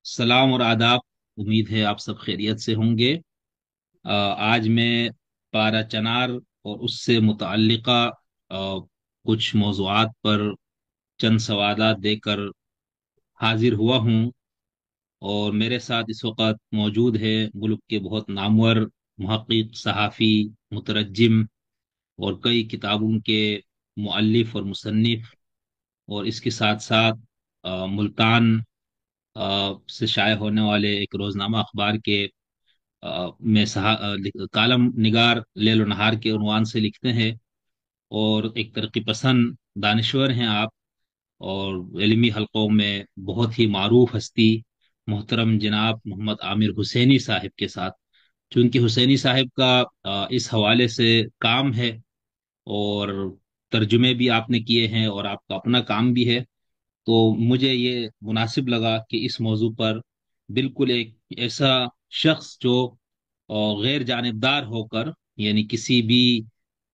सलाम और आदाब। उम्मीद है आप सब खैरियत से होंगे। आज मैं पारा चनार और उससे मुतअल्लिका कुछ मौज़ूआत पर चंद सवालात देकर हाजिर हुआ हूँ। और मेरे साथ इस वक्त मौजूद है मुल्क के बहुत नामवर मुहक्किक, सहाफ़ी, मुतरज्जिम और कई किताबों के मुअल्लिफ और मुसन्निफ। और इसके साथ साथ मुल्तान से शाये होने वाले एक रोज़नामा अखबार के में कालम निगार लेलो नहार के उन्वान से लिखते हैं। और एक तरक्की पसंद दानिश्वर हैं आप। और इल्मी हलकों में बहुत ही मारूफ हस्ती मोहतरम जनाब मोहम्मद आमिर हुसैनी साहिब के साथ, चूंकि हुसैनी साहिब का इस हवाले से काम है और तर्जुमे भी आपने किए हैं और आपका अपना काम भी है, तो मुझे ये मुनासिब लगा कि इस मौजू पर बिल्कुल एक ऐसा शख्स जो गैर जानिबदार होकर, यानी किसी भी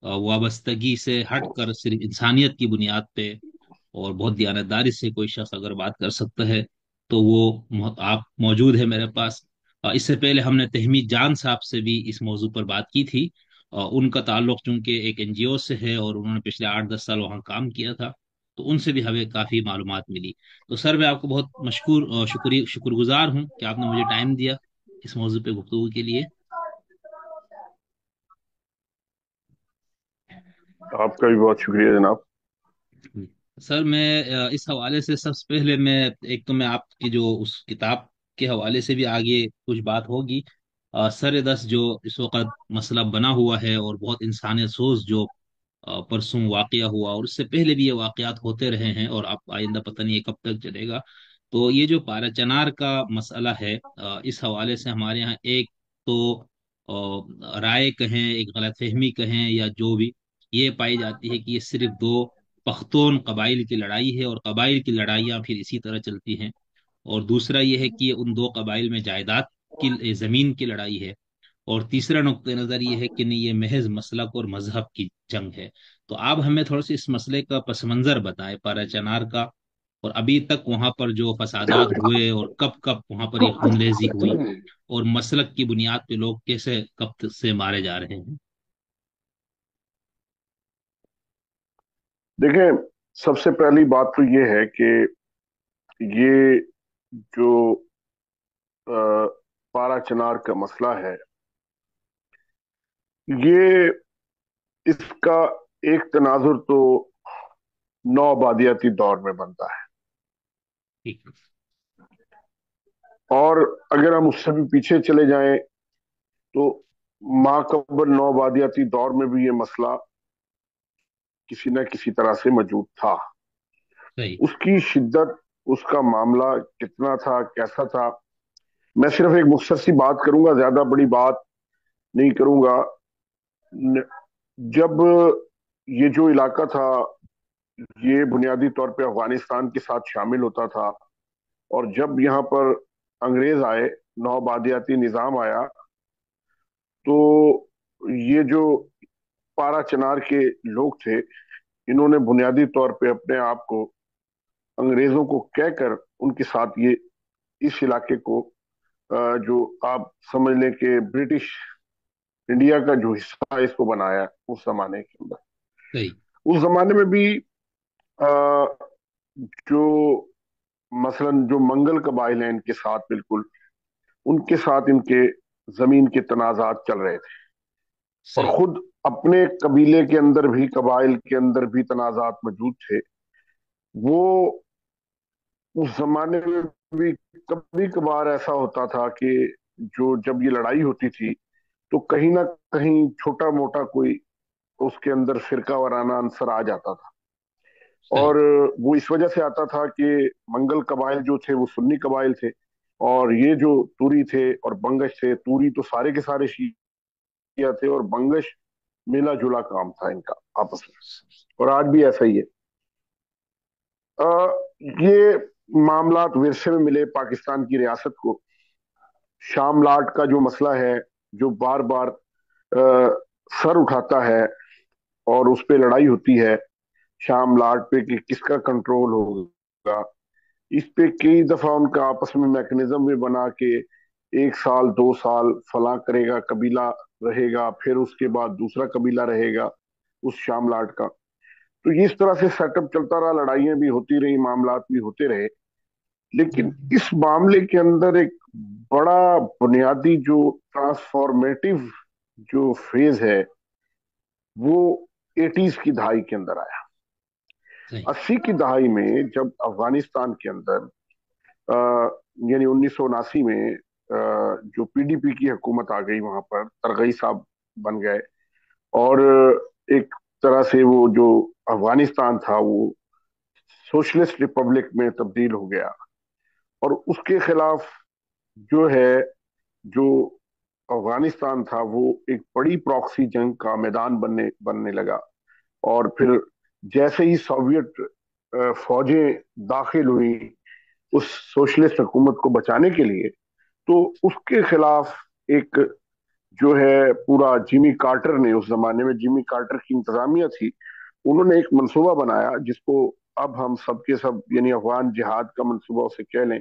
वाबस्तगी से हटकर सिर्फ इंसानियत की बुनियाद पे और बहुत दियानतदारी से कोई शख्स अगर बात कर सकता है तो वो आप मौजूद है मेरे पास। इससे पहले हमने तहमीद जान साहब से भी इस मौजू पर बात की थी। उनका ताल्लुक चूंकि एक एनजीओ से है और उन्होंने पिछले 8-10 साल वहाँ काम किया था, तो उनसे भी हमें काफ़ी मालूमात मिली। तो सर, मैं आपको बहुत शुक्रगुजार हूँ कि आपने मुझे टाइम दिया इस मौजू पे गुफ्तगू के लिए। आपका भी बहुत शुक्रिया जनाब। सर, मैं इस हवाले से सबसे पहले मैं एक तो मैं आपकी जो उस किताब के हवाले से भी आगे कुछ बात होगी। सर दस जो इस वक्त मसला बना हुआ है और बहुत इंसानियत सोच जो परसों वाकया हुआ और उससे पहले भी ये वाकयात होते रहे हैं और आप आइंदा पता नहीं ये कब तक चलेगा। तो ये जो पारा चनार का मसला है, इस हवाले से हमारे यहाँ एक तो राय कहें, एक गलतफहमी कहें या जो भी, ये पाई जाती है कि ये सिर्फ दो पख्तून कबाइल की लड़ाई है और कबाइल की लड़ाइयाँ फिर इसी तरह चलती हैं। और दूसरा ये है कि ये उन दो कबाइल में जायदाद की, जमीन की लड़ाई है। और तीसरा नुक्ता नजर ये है कि नहीं, ये महज मसलक और मजहब की जंग है। तो आप हमें थोड़ा सा इस मसले का पस मंजर बताएं पारा चनार का, और अभी तक वहां पर जो फसादात हुए और कब कब वहां पर ये खूनरेजी हुई और मसलक की बुनियाद पे लोग कैसे कब से मारे जा रहे हैं। देखें, सबसे पहली बात तो ये है कि ये जो पारा चनार का मसला है, ये इसका एक तनाजुर तो नौआबादियाती दौर में बनता है। ठीक है। और अगर हम उससे भी पीछे चले जाएं तो माकबर नौआबादियाती दौर में भी ये मसला किसी न किसी तरह से मौजूद था। सही। उसकी शिद्दत, उसका मामला कितना था, कैसा था, मैं सिर्फ एक मुख्तसर सी बात करूंगा, ज्यादा बड़ी बात नहीं करूंगा। न- जब ये जो इलाका था, ये बुनियादी तौर पे अफगानिस्तान के साथ शामिल होता था, और जब यहाँ पर अंग्रेज आए, नौबादियाती निजाम आया, तो ये जो पारा चनार के लोग थे, इन्होंने बुनियादी तौर पे अपने आप को अंग्रेजों को कहकर उनके साथ ये इस इलाके को, जो आप समझ लें कि ब्रिटिश इंडिया का जो हिस्सा है, इसको बनाया उस जमाने के अंदर। सही। उस जमाने में भी अ, जो मसलन जो मंगल कबाइल हैं इनके साथ, बिल्कुल उनके साथ इनके जमीन के तनाजात चल रहे थे। और सही। खुद अपने कबीले के अंदर भी, कबाइल के अंदर भी तनाजात मौजूद थे। वो उस जमाने में भी कभी कभार ऐसा होता था कि जो जब ये लड़ाई होती थी, तो कहीं ना कहीं छोटा मोटा कोई उसके अंदर फिरका वाराना अंसर आ जाता था। सही। और वो इस वजह से आता था कि मंगल कबाइल जो थे वो सुन्नी कबाइल थे, और ये जो तुरी थे और बंगश थे, तुरी तो सारे के सारे शिया थे और बंगश मिला जुला काम था इनका आपस में। और आज भी ऐसा ही है। अ, ये मामलात विरसे में मिले पाकिस्तान की रियासत को। शाम लाट का जो मसला है, जो बार बार सर उठाता है और उस पर लड़ाई होती है, शाम लाट पे कि किसका कंट्रोल होगा, इस पे कई दफा उनका आपस में मैकेनिज्म भी बना के 1 साल 2 साल फलां करेगा कबीला रहेगा, फिर उसके बाद दूसरा कबीला रहेगा उस शामलाट का। तो ये इस तरह से सेटअप चलता रहा, लड़ाइयां भी होती रही, मामलात भी होते रहे। लेकिन इस मामले के अंदर एक बड़ा बुनियादी जो ट्रांसफॉर्मेटिव जो फेज है वो 80s की दहाई के अंदर आया। सही। 80 की दहाई में जब अफगानिस्तान के अंदर अ, यानी 1979 में जो पीडीपी की हुकूमत आ गई, वहां पर तरगई साहब बन गए, और एक तरह से वो जो अफगानिस्तान था वो सोशलिस्ट रिपब्लिक में तब्दील हो गया। और उसके खिलाफ जो है, जो अफगानिस्तान था वो एक बड़ी प्रॉक्सी जंग का मैदान बनने बनने लगा। और फिर जैसे ही सोवियत फौजें दाखिल हुई उस सोशलिस्ट हुकूमत को बचाने के लिए, तो उसके खिलाफ एक जो है पूरा जिमी कार्टर ने, उस जमाने में जिमी कार्टर की इंतजामिया थी, उन्होंने एक मंसूबा बनाया जिसको अब हम सब के सब यानी अफगान जिहाद का मंसूबा उसे कह लें।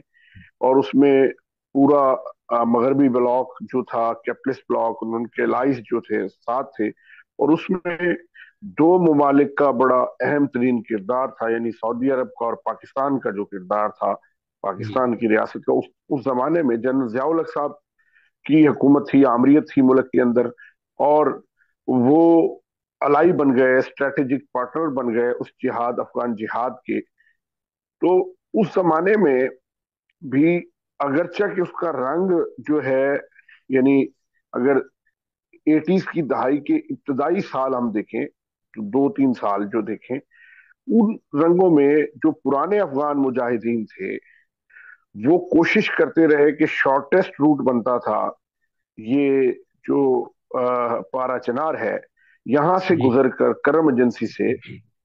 और उसमें पूरा मगरबी ब्लॉक जो था, कैपिटलिस्ट ब्लॉक, उनके लाइस जो थे साथ थे। और उसमें दो ममालिक का बड़ा अहम तरीन किरदार था, यानी सऊदी अरब का और पाकिस्तान का जो किरदार था, जी। पाकिस्तान की रियासत का। उस जमाने में जनरल जियाउल हक साहब की हुकूमत थी, आमरीत थी मुल्क के अंदर। और वो अलाई बन गए, स्ट्रेटेजिक पार्टनर बन गए उस जिहाद, अफगान जिहाद के। तो उस जमाने में भी, अगरचा कि उसका रंग जो है, यानी अगर 80s की दहाई के इब्तदाई साल हम देखें, तो 2-3 साल जो देखें, उन रंगों में जो पुराने अफगान मुजाहिदीन थे वो कोशिश करते रहे कि शॉर्टेस्ट रूट बनता था, ये जो पारा चनार है, यहां से जी। गुजर कर करम एजेंसी से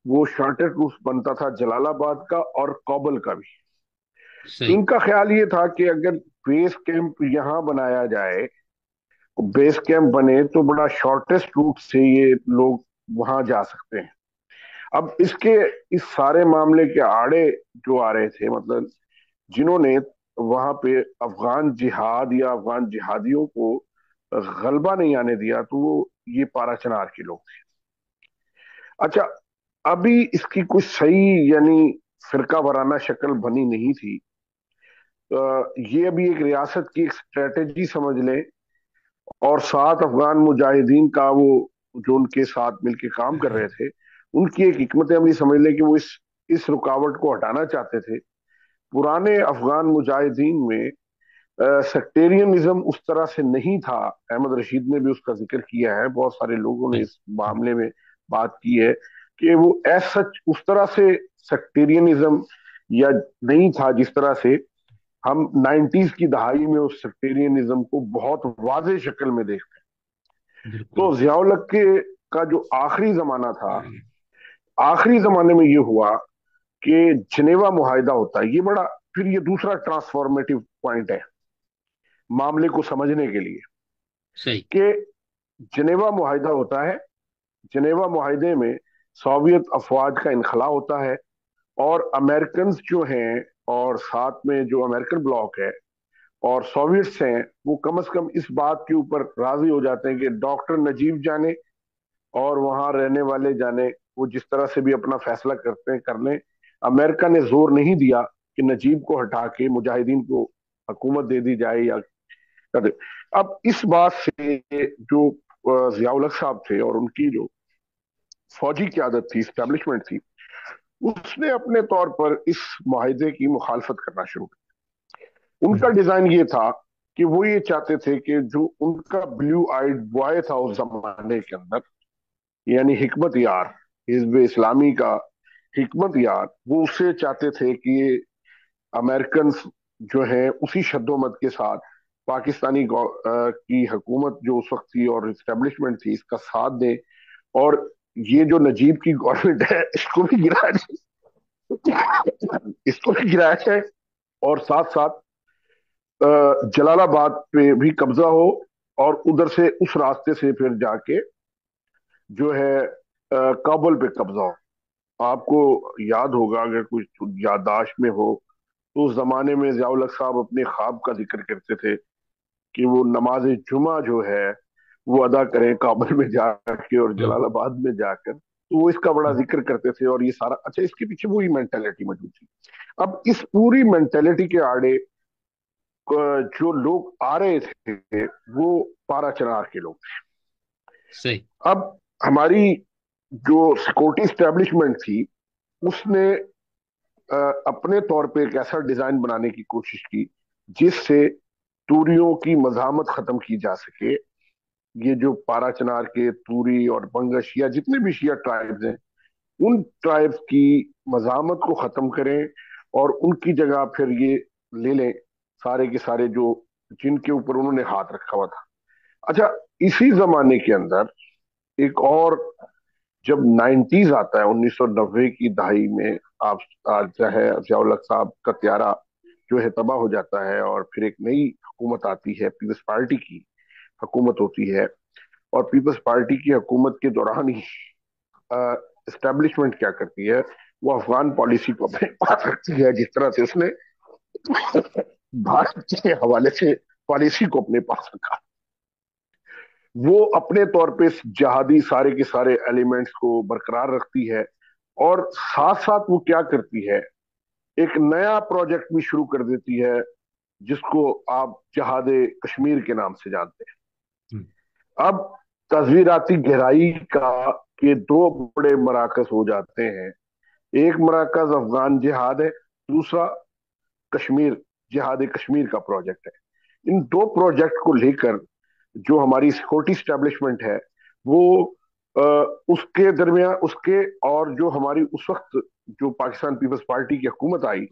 वो शॉर्टेस्ट रूट बनता था जलालाबाद का और काबुल का भी। तो सही। इनका ख्याल ये था कि अगर बेस कैंप यहाँ बनाया जाए, बेस कैंप बने तो बड़ा शॉर्टेस्ट रूट से ये लोग वहां जा सकते हैं। अब इसके इस सारे मामले के आड़े जो आ रहे थे, मतलब जिन्होंने वहां पे अफगान जिहाद या अफगान जिहादियों को गलबा नहीं आने दिया, तो वो ये पारा चनार के लोग थे। अच्छा, अभी इसकी कुछ सही यानी फिरका वाराना शक्ल बनी नहीं थी। ये अभी एक रियासत की एक स्ट्रेटेजी समझ लें, और साथ अफगान मुजाहिदीन का वो जो उनके साथ मिलके काम कर रहे थे, उनकी एक हिकमत अमली समझ लें कि वो इस रुकावट को हटाना चाहते थे। पुराने अफगान मुजाहिदीन में सेक्टेरियनिज्म उस तरह से नहीं था। अहमद रशीद ने भी उसका जिक्र किया है, बहुत सारे लोगों ने सही। इस मामले में बात की है कि वो एज सच उस तरह से सेक्टेरियनिज्म या नहीं था जिस तरह से हम 90s की दहाई में उस सेक्टेरियनिज्म को बहुत वाजे शक्ल में देखते हैं। बिल्कुल। तो जियाउल हक के का जो आखिरी जमाना था, आखिरी जमाने में ये हुआ कि जनेवा मुआहिदा होता है। ये बड़ा, फिर ये दूसरा ट्रांसफॉर्मेटिव पॉइंट है मामले को समझने के लिए, सही। कि जनेवा मुआहिदा होता है। जनेवा मुआहिदे में सोवियत अफवाज का इनखला होता है, और अमेरिकन जो हैं और साथ में जो अमेरिकन ब्लॉक है और सोवियट्स हैं, वो कम से कम इस बात के ऊपर राजी हो जाते हैं कि डॉक्टर नजीब जाने और वहां रहने वाले जाने, वो जिस तरह से भी अपना फैसला करते हैं कर लें। अमेरिका ने जोर नहीं दिया कि नजीब को हटा के मुजाहिदीन को हुकूमत दे दी जाए या कर दे। अब इस बात से जो जियाउल हक साहब थे और उनकी जो फौजी क्यादत थी, स्टैब्लिशमेंट थी, उसने अपने तौर पर इस माहिदे की मुखालफत करना शुरू किया। उनका डिजाइन ये था कि वो ये चाहते थे कि जो उनका ब्लू आइड बॉय था उस जमाने के अंदर, यानी हिकमत यार, हिजब इस्लामी का हिकमत यार, वो उससे चाहते थे कि अमेरिकन जो है उसी शद्दोमत के साथ पाकिस्तानी की हुकूमत जो उस वक्त थी और इस्टेब्लिशमेंट थी, इसका साथ दें। और ये जो नजीब की गवर्नमेंट है इसको भी गिराया जाए, इसको भी गिराया जाए, और साथ साथ जलालाबाद पे भी कब्जा हो, और उधर से उस रास्ते से फिर जाके जो है काबुल पे कब्जा हो। आपको याद होगा, अगर कुछ याददाश्त में हो, تو اس زمانے میں ضیاء الحق صاحب اپنے خواب کا ذکر کرتے تھے کہ وہ نماز جمعہ جو ہے وہ ادا کریں کابل میں جا کے اور ہوں، جلال آباد میں جا کر، تو وہ اس کا بڑا ذکر کرتے تھے، اور یہ سارا اچھا اس کے پیچھے وہی مینٹلٹی موجود تھی۔ اب اس پوری مینٹلٹی کے آڑے جو لوگ آ رہے تھے وہ پارا چنار کے لوگ تھے۔ صحیح۔ اب ہماری جو سیکورٹی اسٹیبلشمنٹ تھی اس نے اپنے طور پہ ایک ایسا ڈیزائن بنانے کی کوشش کی جس سے توریوں کی مزاحمت ختم کی جا سکے۔ یہ جو پارا چنار کے توری اور بنگش یا جتنے بھی شیعہ ٹرائبز ہیں ان ٹرائبز کی مزاحمت کو ختم کریں، اور ان کی جگہ پھر یہ لے لیں سارے کے سارے جو جن کے اوپر انہوں نے ہاتھ رکھا ہوا تھا۔ اچھا، اسی زمانے کے اندر ایک اور، جب نائنٹیز آتا ہے 1990 کی دہائی میں، آپ جو ہے ضیاء الحق صاحب کا طیارہ جو ہے تباہ ہو جاتا ہے، اور پھر ایک نئی حکومت آتی ہے، پیپلز پارٹی کی حکومت ہوتی ہے، اور پیپلز پارٹی کی حکومت کے دوران ہی اسٹیبلشمنٹ کیا کرتی ہے، وہ افغان پالیسی کو اپنے پاس رکھتی ہے، جس طرح سے اس نے بھارت کے حوالے سے پالیسی کو اپنے پاس رکھا۔ وہ اپنے طور پہ جہادی سارے کے سارے ایلیمنٹس کو برقرار رکھتی ہے، اور ساتھ ساتھ وہ کیا کرتی ہے، ایک نیا پروجیکٹ بھی شروع کر دیتی ہے جس کو آپ جہاد کشمیر کے نام سے جانتے ہیں۔ ہوں، اب تصویراتی گہرائی کا کے دو بڑے مراکز ہو جاتے ہیں، ایک مراکز افغان جہاد ہے، دوسرا کشمیر جہاد کشمیر کا پروجیکٹ ہے۔ ان دو پروجیکٹ کو لے کر جو ہماری سیکورٹی اسٹیبلشمنٹ ہے وہ اس کے درمیان، اس کے اور جو ہماری اس وقت جو پاکستان پیپلز پارٹی کی حکومت آئی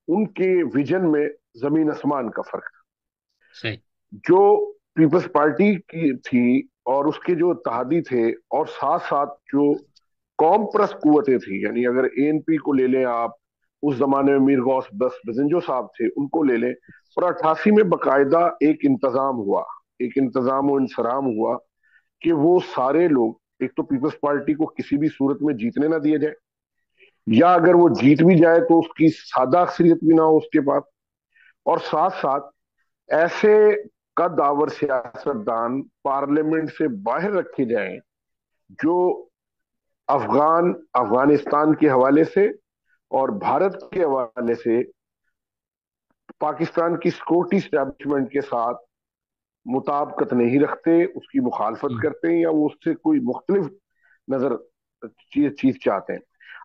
ان کے ویژن میں زمین آسمان کا فرق تھا۔ صحیح۔ جو پیپلز پارٹی کی تھی اور اس کے جو اتحادی تھے، اور ساتھ ساتھ جو قوم پرست قوتیں تھیں، یعنی اگر اے این پی کو لے لیں آپ، اس زمانے میں میر غوث بس بزنجو صاحب تھے، ان کو لے لیں، اور 88 میں باقاعدہ ایک انتظام ہوا، ایک انتظام و انصرام ہوا کہ وہ سارے لوگ، ایک تو پیپلز پارٹی کو کسی بھی صورت میں جیتنے نہ دیا جائے، یا اگر وہ جیت بھی جائے تو اس کی سادہ اکثریت بھی نہ ہو اس کے پاس، اور ساتھ ساتھ ایسے قد آور سیاستدان پارلیمنٹ سے باہر رکھے جائیں جو افغانستان کے حوالے سے اور بھارت کے حوالے سے پاکستان کی سیکورٹی اسٹیبلشمنٹ کے ساتھ مطابقت نہیں رکھتے، اس کی مخالفت ہوں، کرتے ہیں، یا وہ اس سے کوئی مختلف نظر چیز چاہتے ہیں۔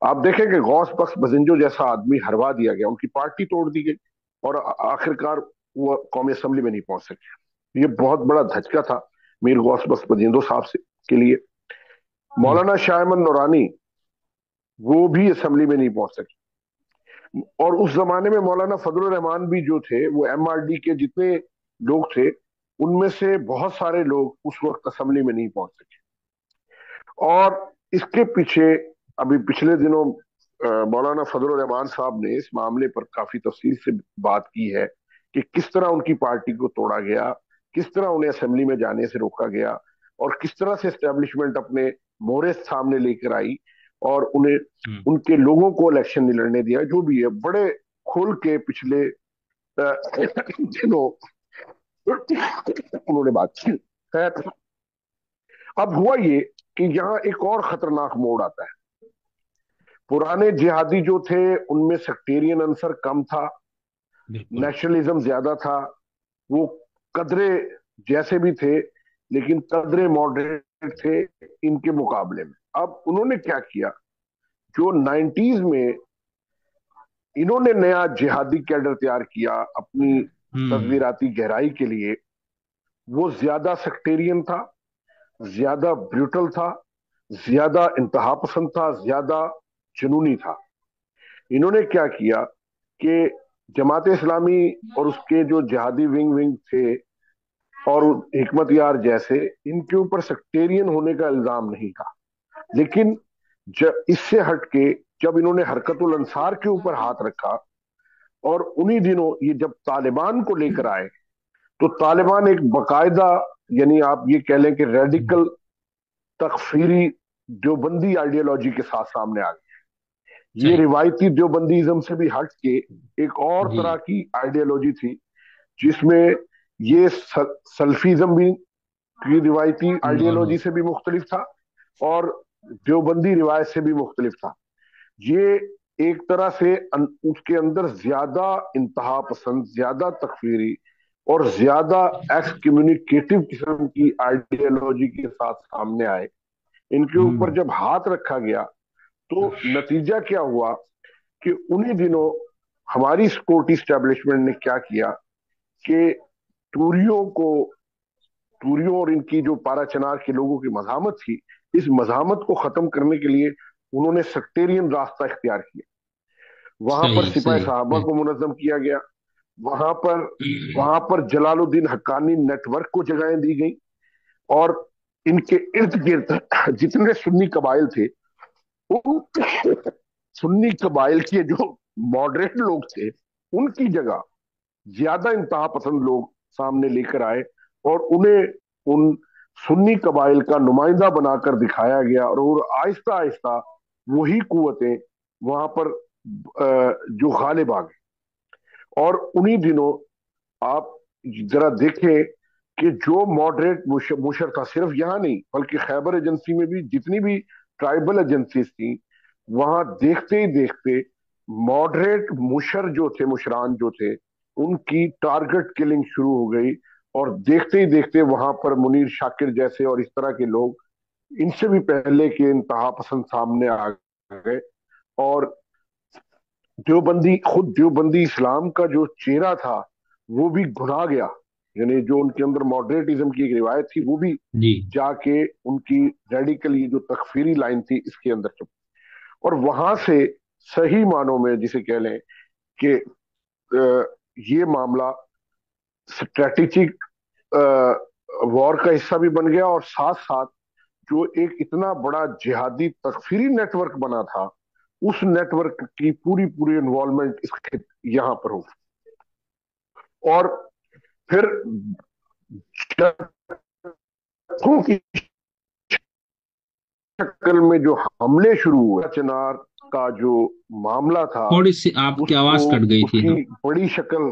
آپ دیکھیں کہ غوث بخش بزنجو جیسا آدمی ہروا دیا گیا، ان کی پارٹی توڑ دی گئی، اور آخرکار وہ قومی اسمبلی میں نہیں پہنچ سکے۔ یہ بہت بڑا دھچکا تھا میر غوث بخش بزنجو صاحب سے کے لیے۔ ہوں، مولانا شاہ احمد نورانی وہ بھی اسمبلی میں نہیں پہنچ سکے، اور اس زمانے میں مولانا فضل الرحمان بھی جو تھے، وہ ایم آر ڈی کے جتنے لوگ تھے ان میں سے بہت سارے لوگ اس وقت اسمبلی میں نہیں پہنچ سکے۔ اور اس کے پیچھے ابھی پچھلے دنوں مولانا فضل الرحمان صاحب نے اس معاملے پر کافی تفصیل سے بات کی ہے کہ کس طرح ان کی پارٹی کو توڑا گیا، کس طرح انہیں اسمبلی میں جانے سے روکا گیا، اور کس طرح سے اسٹیبلشمنٹ اپنے مورے سامنے لے کر آئی، اور انہیں ہوں۔ ان کے لوگوں کو الیکشن نہیں لڑنے دیا۔ جو بھی ہے بڑے کھل کے پچھلے دنوں انہوں نے بات کی۔ خیر، اب ہوا یہ کہ یہاں ایک اور خطرناک موڑ آتا ہے۔ پرانے جہادی جو تھے ان میں سیکٹیرین عنصر کم تھا، بالکل۔ نیشنلزم زیادہ تھا، وہ قدرے جیسے بھی تھے لیکن قدرے ماڈریٹ تھے ان کے مقابلے میں۔ اب انہوں نے کیا کیا، جو نائنٹیز میں انہوں نے نیا جہادی کیڈر تیار کیا اپنی ہوں، تصویراتی گہرائی کے لیے، وہ زیادہ سیکٹیرین تھا، زیادہ بریوٹل تھا، زیادہ انتہا پسند تھا، زیادہ جنونی تھا۔ انہوں نے کیا کیا کہ جماعت اسلامی اور اس کے جو جہادی ونگ تھے اور حکمت یار جیسے، ان کے اوپر سیکٹیرین ہونے کا الزام نہیں تھا، لیکن اس سے ہٹ کے جب انہوں نے حرکت الانصار کے اوپر ہاتھ رکھا، اور انہی دنوں یہ جب طالبان کو لے کر آئے، تو طالبان ایک باقاعدہ، یعنی آپ یہ کہہ لیں کہ ریڈیکل تکفیری دیوبندی آئیڈیالوجی کے ساتھ سامنے آ گئے، ये صحیح. रिवायती देवबंदीज्म से भी हट के एक और جی. तरह की आइडियोलॉजी थी, जिसमें ये सल्फिज्म भी की रिवायती आइडियोलॉजी से भी मुख्तलिफ था और देवबंदी रिवायत से भी मुख्तलिफ था. ये एक तरह से उसके अंदर ज्यादा इंतहा पसंद, ज्यादा तकफीरी और ज्यादा एक्स कम्युनिकेटिव किस्म की आइडियोलॉजी के साथ सामने आए. इनके ऊपर जब हाथ रखा गया तो नतीजा क्या हुआ कि उन्हीं दिनों हमारी सिक्योरिटी स्टैब्लिशमेंट ने क्या किया कि टूरियों को, टूरियों और इनकी जो पाराचनार के लोगों की मजामत थी, इस मजामत को खत्म करने के लिए उन्होंने सेक्टेरियन रास्ता इख्तियार किया. वहां पर صحیح सिपाही صحیح. साहबा को मुनज्जम किया गया. वहां पर वहां पर जलालुद्दीन हक्कानी नेटवर्क को जगहें दी गई और इनके इर्द गिर्द जितने सुन्नी कबाइल थे, उन सुन्नी कबाइल के जो मॉडरेट लोग थे, उनकी जगह ज्यादा इंतहा पसंद लोग सामने लेकर आए और उन्हें उन सुन्नी कबाइल का नुमाइंदा बनाकर दिखाया गया. और आहिस्ता आहिस्ता वही कुव्वतें वहां पर जो गालिब आ गई. और उन्हीं दिनों आप जरा देखें कि जो मॉडरेट मुशर था, सिर्फ यहाँ नहीं बल्कि खैबर एजेंसी में भी जितनी भी ट्राइबल एजेंसीज थी, वहां देखते ही देखते मॉडरेट मुशर जो थे, मुशरान जो थे, उनकी टारगेट किलिंग शुरू हो गई. और देखते ही देखते वहां पर मुनीर शाकिर जैसे और इस तरह के लोग इनसे भी पहले के इंतहा पसंद सामने आ गए. और देवबंदी, खुद देवबंदी इस्लाम का जो चेहरा था वो भी भुना गया. यानी जो उनके अंदर मॉडरेटिज्म की एक रिवायत थी वो भी جی. जाके उनकी रेडिकल ये जो तकफीरी लाइन थी इसके अंदर चुप. और वहां से सही मानों में जिसे कह लें कि ये मामला स्ट्रेटेजिक वॉर का हिस्सा भी बन गया और साथ साथ जो एक इतना बड़ा जिहादी तकफीरी नेटवर्क बना था, उस नेटवर्क की पूरी पूरी इन्वॉल्वमेंट इस यहां पर हो. और फिर जत्थों की शक्ल में जो हमले शुरू हुए, चिनार का जो मामला था تھوڑی سی آپ کی उसको, آواز کٹ گئی تھی. उसकी ہاں. बड़ी शक्ल.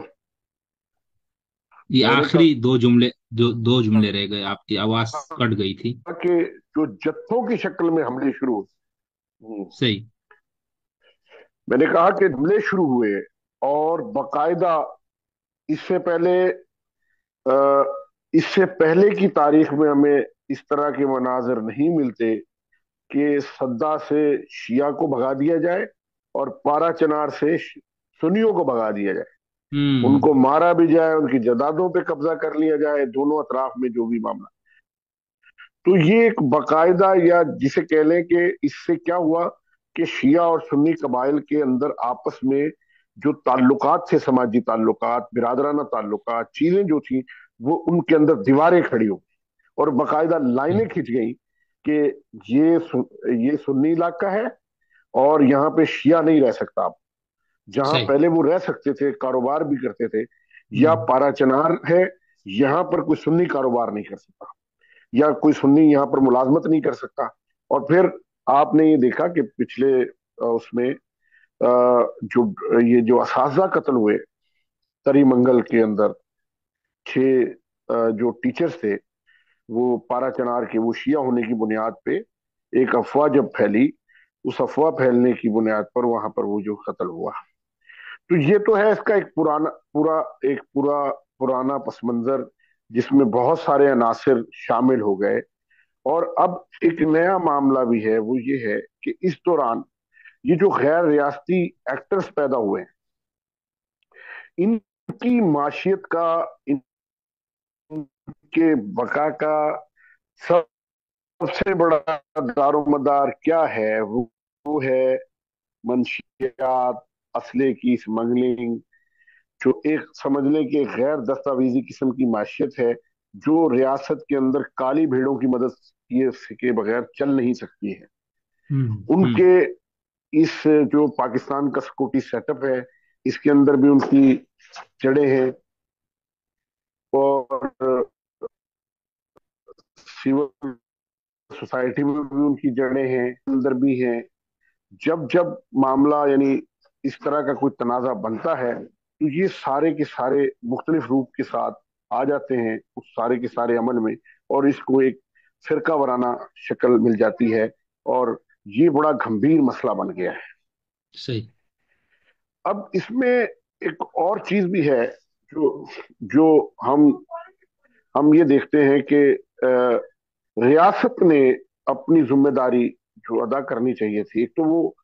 یہ मैंने آخری دو جملے دو جملے رہ گئے، آپ کی آواز कहा کٹ گئی تھی. कि जो जत्थों की शक्ल में हमले शुरू हुए, صحیح. मैंने कहा कि हमले शुरू हुए और बाकायदा इससे पहले अ, इससे पहले की तारीख में हमें इस तरह के मनाजर नहीं मिलते कि सद्दा से शिया को भगा दिया जाए और पारा चनार से सुन्नियों को भगा दिया जाए, उनको मारा भी जाए, उनकी जदादों पे कब्जा कर लिया जाए, दोनों अतराफ में जो भी मामला. तो ये एक बाकायदा, या जिसे कह लें कि इससे क्या हुआ कि शिया और सुन्नी कबाइल के अंदर आपस में जो ताल्लुकात थे, समाजी ताल्लुकात, बिरादराना ताल्लुकात, चीजें जो थी, वो उनके अंदर दीवारें खड़ी हो और बाकायदा लाइनें खिंच गई कि ये सुन्नी इलाका है और यहाँ पे शिया नहीं रह सकता. आप जहां صحیح. पहले वो रह सकते थे, कारोबार भी करते थे, या पाराचनार है, यहाँ पर कोई सुन्नी कारोबार नहीं कर सकता या कोई सुन्नी यहाँ पर मुलाजमत नहीं कर सकता. और फिर आपने ये देखा कि पिछले उसमें जो ये जो असाजा कत्ल हुए तरी मंगल के अंदर, 6 जो टीचर्स थे वो पारा चनार के, वो शिया होने की बुनियाद पे एक अफवाह जब फैली, उस अफवाह फैलने की बुनियाद पर वहां पर वो जो कत्ल हुआ. तो ये तो है इसका एक पूरा पुराना पस मंजर जिसमें बहुत सारे अनासिर शामिल हो गए. और अब एक नया मामला भी है, वो ये है कि इस दौरान ये जो गैर रियासती एक्टर्स पैदा हुए हैं, इनकी माशियत का, इनके बका का सबसे बड़ा दारोमदार क्या है, वो है मंशियात, असले की स्मगलिंग, जो एक समझ लें कि गैर दस्तावेजी किस्म की माशियत है जो रियासत के अंदर काली भेड़ों की मदद किए के बगैर चल नहीं सकती है. उनके इस जो पाकिस्तान का सिक्योरिटी सेटअप है, इसके अंदर भी उनकी जड़ें हैं और सिविल सोसाइटी में भी उनकी जड़ें हैं, अंदर भी हैं. जब जब मामला यानी इस तरह का कोई तनाज़ा बनता है तो ये सारे के सारे मुख्तलिफ रूप के साथ आ जाते हैं उस सारे के सारे अमल में, और इसको एक फिरका वाराना शक्ल मिल जाती है, और ये बड़ा गंभीर मसला बन गया है। सही। अब इसमें एक और चीज भी है जो जो हम ये देखते हैं कि रियासत ने अपनी जिम्मेदारी जो अदा करनी चाहिए थी, एक तो वो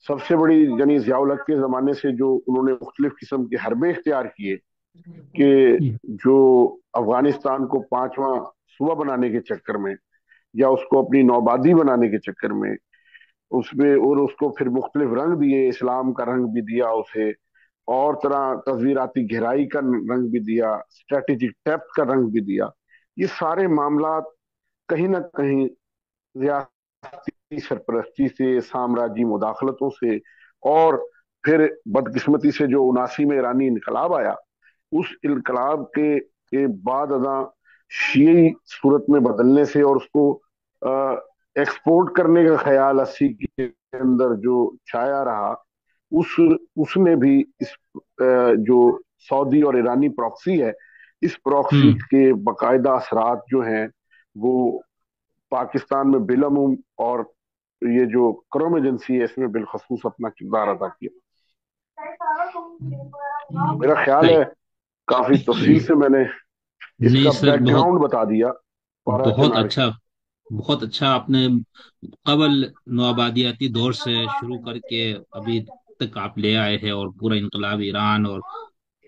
सबसे बड़ी यानी जियाउल हक के जमाने से जो उन्होंने मुख्तलिफ किस्म के हरबे इख्तियार किए कि हम्म। जो अफगानिस्तान को पांचवा सूबा बनाने के चक्कर में या उसको अपनी नौबादी बनाने के चक्कर में उसमें, और उसको फिर मुख्तलिफ रंग दिए, इस्लाम का रंग भी दिया उसे, और तरह तस्वीराती गहराई का रंग भी दिया, स्ट्रेटेजिक डेप्थ का रंग भी दिया। ये सारे मामला कहीं ना कहीं रियासती सरपरस्ती से, साम्राज्य मुदाखलतों से, और फिर बदकिस्मती से जो 79 में ईरानी इनकलाब आया, उस इनकलाब के बाद अदा शीई सूरत में बदलने से और उसको एक्सपोर्ट करने का ख्याल 80 के अंदर जो छाया रहा, उस उसने भी इस जो सऊदी और ईरानी प्रॉक्सी है, इस प्रॉक्सी हम्म। के बाकायदा असरात जो हैं वो पाकिस्तान में बिलमुम, और ये जो करम एजेंसी है इसमें बिलखसूस अपना किरदार अदा किया। मेरा ख्याल सही। है काफी तफसील से मैंने नहीं इसका सर, बहुत बैकग्राउंड बता दिया पारा बहुत चनार अच्छा, का। बहुत अच्छा आपने कबल नौआबादियाती दौर से शुरू करके अभी तक आप ले आए हैं, और पूरा इनकलाब ईरान और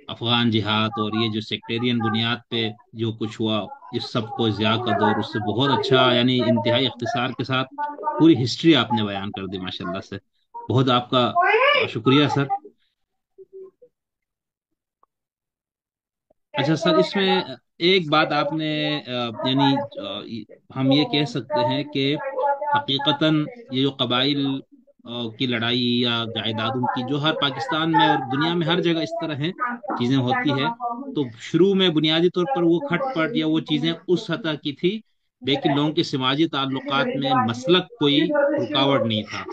अफगान जिहाद और ये जो सेक्टेरियन बुनियाद पे जो कुछ हुआ, इस सब को ज़िया का दौर, उससे बहुत अच्छा यानी इंतहाई इख्तिसार के साथ पूरी हिस्ट्री आपने बयान कर दी माशाल्लाह से। बहुत आपका शुक्रिया सर। अच्छा सर, इसमें एक बात आपने यानी हम ये कह सकते हैं कि हकीकतन ये जो कबाइल की लड़ाई या जायदादों की जो हर पाकिस्तान में और दुनिया में हर जगह इस तरह है चीजें होती है, तो शुरू में बुनियादी तौर पर वो खटपट या वो चीजें उस सतह की थी, लेकिन लोगों के समाजी ताल्लुकात में मसलक कोई रुकावट नहीं था।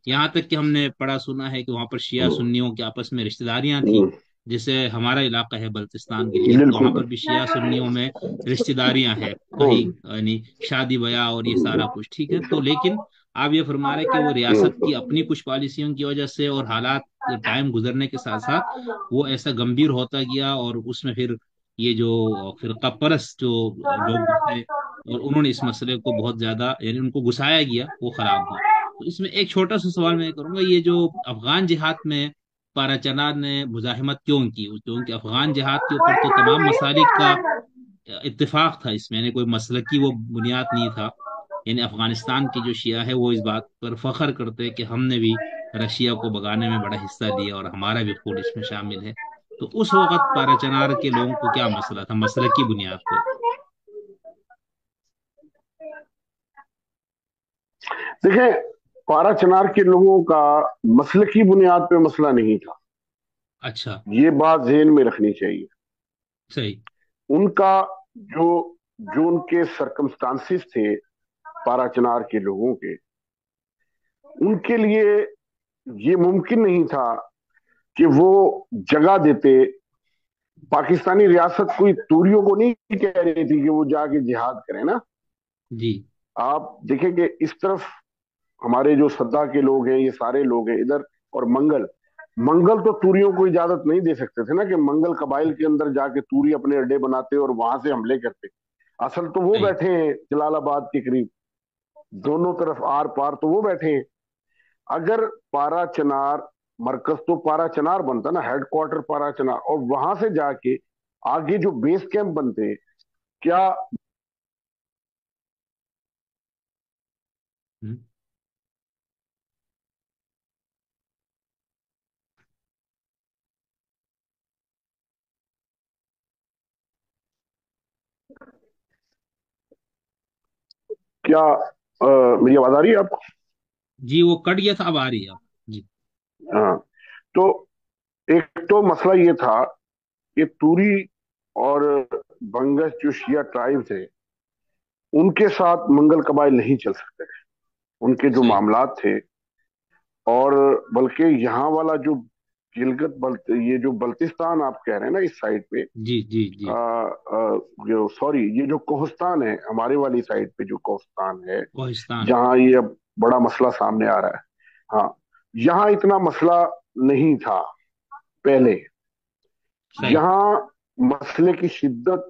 यहाँ तक कि हमने पढ़ा सुना है कि वहाँ पर शिया हम्म, सुन्नियों की आपस में रिश्तेदारियां थी। हम्म, जैसे हमारा इलाका है बल्तिस्तान गिलगित, बिल्कुल वहां पर भी शिया सुन्नियों में रिश्तेदारियां हैं कहीं, हम्म, यानी शादी ब्याह और ये सारा हम्म, कुछ ठीक है। तो लेकिन आप ये फरमा रहे कि वो रियासत की अपनी कुछ पॉलिसियों की वजह से और हालात टाइम गुजरने के साथ साथ वो ऐसा गंभीर होता गया, और उसमें फिर ये जो फिरका परस्त जो लोग थे और उन्होंने इस मसले को बहुत ज्यादा यानी उनको घुसाया गया, वो खराब हुआ। तो इसमें एक छोटा सा सवाल मैं करूंगा, ये जो अफगान जिहाद में पाराचनार ने मुजाहिमत क्यों की, क्योंकि अफगान जिहाद के ऊपर तो तमाम मसालिक का इत्तेफाक था, इसमें यानी कोई मसलकी वो बुनियाद नहीं था। यानी अफगानिस्तान की जो शिया है वो इस बात पर फख्र करते हैं कि हमने भी रशिया को भगाने में बड़ा हिस्सा लिया और हमारा भी खून इसमें शामिल है। तो उस वक्त पाराचनार के लोगों को क्या मसला था मसलकी बुनियाद पे? देखें, पारा चनार के लोगों का मसले की बुनियाद पे मसला नहीं था, अच्छा। ये बात जहन में रखनी चाहिए। सही। उनका जो जो उनके सरकमस्टांसिस थे पारा चनार के लोगों के, उनके लिए ये मुमकिन नहीं था कि वो जगह देते। पाकिस्तानी रियासत कोई तूरियों को नहीं कह रही थी कि वो जाके जिहाद करें ना। जी। आप देखें कि इस तरफ हमारे जो सद्दा के लोग हैं, ये सारे लोग हैं इधर, और मंगल मंगल तो तूरियों को इजाजत नहीं दे सकते थे ना कि मंगल कबाइल के अंदर जाके तूरी अपने अड्डे बनाते और वहां से हमले करते। असल तो वो सही। बैठे हैं जलालाबाद के करीब, दोनों तरफ आर पार तो वो बैठे हैं। अगर पारा चनार, मरकज तो पारा चनार बनता ना, हेडक्वार्टर पारा चनार, और वहां से जाके आगे जो बेस कैंप बनते, क्या हम्म। क्या मेरी आवाज आ रही है आपको? जी वो कट गया था, अब आ रही है अब। जी। हाँ, तो एक तो मसला ये था कि तूरी और बंगस जो शिया ट्राइब थे, उनके साथ मंगल कबाइल नहीं चल सकते थे। उनके जो सही। मामलात थे, اور بلکہ یہاں والا جو یہ جو بلتستان آپ کہہ رہے ہیں نا اس سائڈ پہ، جی جی جی، سوری، یہ جو کوہستان ہے ہمارے والی سائڈ پہ، جو کوہستان ہے کوہستان، جہاں یہ اب بڑا مسئلہ سامنے آ رہا ہے، ہاں، یہاں اتنا مسئلہ نہیں تھا پہلے. صحیح. یہاں مسئلے کی شدت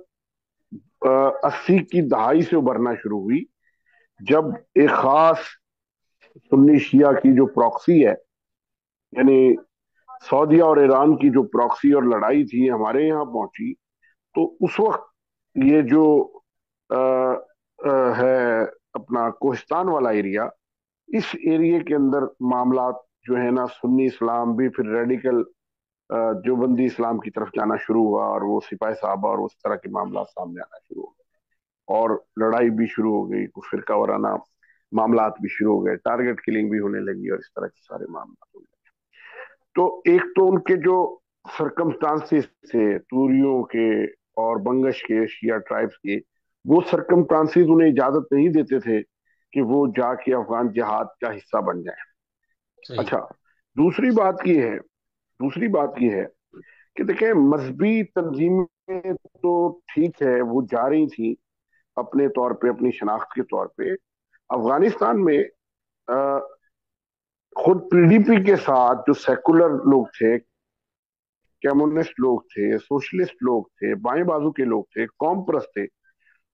80 کی دہائی سے ابھرنا شروع ہوئی، جب ایک خاص سنی شیعہ کی جو پراکسی ہے، یعنی سعودیہ اور ایران کی جو پراکسی اور لڑائی تھی ہمارے یہاں پہنچی. تو اس وقت یہ جو آ، ہے اپنا کوہستان والا ایریا، اس ایریے کے اندر معاملات جو ہے نا سنی اسلام بھی پھر ریڈیکل جو بندی اسلام کی طرف جانا شروع ہوا، اور وہ سپاہی صحابہ اور اس طرح کے معاملات سامنے آنا شروع ہو گئے، اور لڑائی بھی شروع ہو گئی، کچھ فرقہ وارانہ معاملات بھی شروع ہو گئے، ٹارگٹ کلنگ بھی ہونے لگی، اور اس طرح کے سارے معاملات ہو گئے. تو ایک تو ان کے جو سرکمسٹانسز تھے توریوں کے اور بنگش کے شیعہ ٹرائبس کے، وہ سرکمسٹانسز انہیں اجازت نہیں دیتے تھے کہ وہ جا کے افغان جہاد کا حصہ بن جائیں. صحیح. اچھا، دوسری بات یہ ہے دوسری بات یہ ہے کہ دیکھیں، مذہبی تنظیمیں تو ٹھیک ہے وہ جا رہی تھیں اپنے طور پہ، اپنی شناخت کے طور پہ. افغانستان میں آ، خود پی ڈی پی کے ساتھ جو سیکولر لوگ تھے، کمیونسٹ لوگ تھے، سوشلسٹ لوگ تھے، بائیں بازو کے لوگ تھے، قوم پرست تھے،